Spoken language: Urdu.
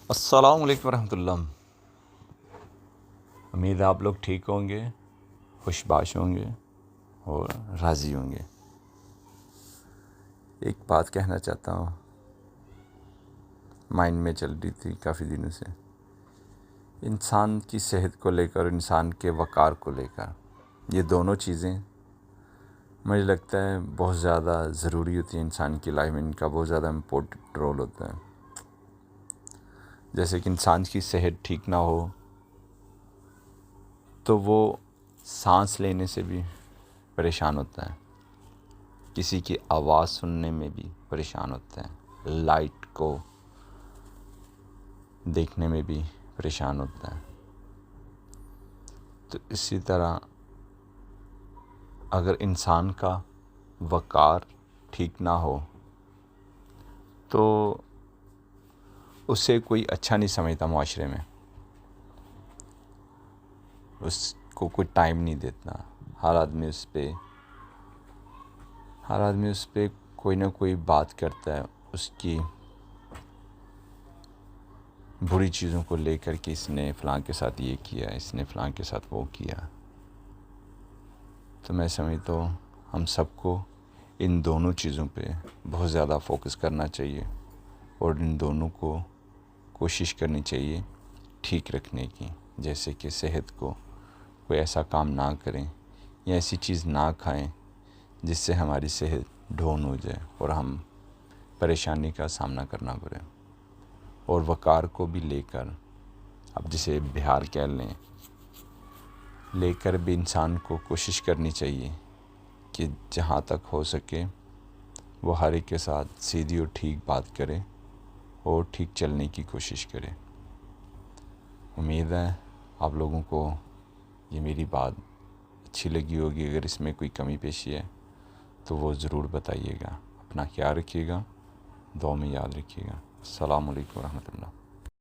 السلام علیکم ورحمۃ اللہ۔ امید ہے آپ لوگ ٹھیک ہوں گے، خوش باش ہوں گے اور راضی ہوں گے۔ ایک بات کہنا چاہتا ہوں، مائنڈ میں چل رہی تھی کافی دنوں سے، انسان کی صحت کو لے کر، انسان کے وقار کو لے کر، یہ دونوں چیزیں مجھے لگتا ہے بہت زیادہ ضروری ہوتی ہیں انسان کی لائف میں، ان کا بہت زیادہ امپورٹنٹ رول ہوتا ہے۔ جیسے کہ انسان کی صحت ٹھیک نہ ہو تو وہ سانس لینے سے بھی پریشان ہوتا ہے، کسی کی آواز سننے میں بھی پریشان ہوتا ہے، لائٹ کو دیکھنے میں بھی پریشان ہوتا ہے۔ تو اسی طرح اگر انسان کا وقار ٹھیک نہ ہو تو اسے کوئی اچھا نہیں سمجھتا، معاشرے میں اس کو کوئی ٹائم نہیں دیتا، ہر آدمی اس پہ کوئی نہ کوئی بات کرتا ہے، اس کی بری چیزوں کو لے کر کہ اس نے فلاں کے ساتھ یہ کیا، اس نے فلاں کے ساتھ وہ کیا۔ تو میں سمجھتا ہوں ہم سب کو ان دونوں چیزوں پہ بہت زیادہ فوکس کرنا چاہیے اور ان دونوں کو کوشش کرنی چاہیے ٹھیک رکھنے کی، جیسے کہ صحت کو کوئی ایسا کام نہ کریں یا ایسی چیز نہ کھائیں جس سے ہماری صحت ڈاؤن ہو جائے اور ہم پریشانی کا سامنا کرنا پڑے۔ اور وقار کو بھی لے کر، اب جسے بہار کہہ لے کر بھی انسان کو کوشش کرنی چاہیے کہ جہاں تک ہو سکے وہ ہر ایک کے ساتھ سیدھی اور ٹھیک بات کرے اور ٹھیک چلنے کی کوشش کرے۔ امید ہے آپ لوگوں کو یہ میری بات اچھی لگی ہوگی۔ اگر اس میں کوئی کمی پیشی ہے تو وہ ضرور بتائیے گا۔ اپنا خیال رکھیے گا، دعا میں یاد رکھیے گا۔ السلام علیکم ورحمۃ اللہ۔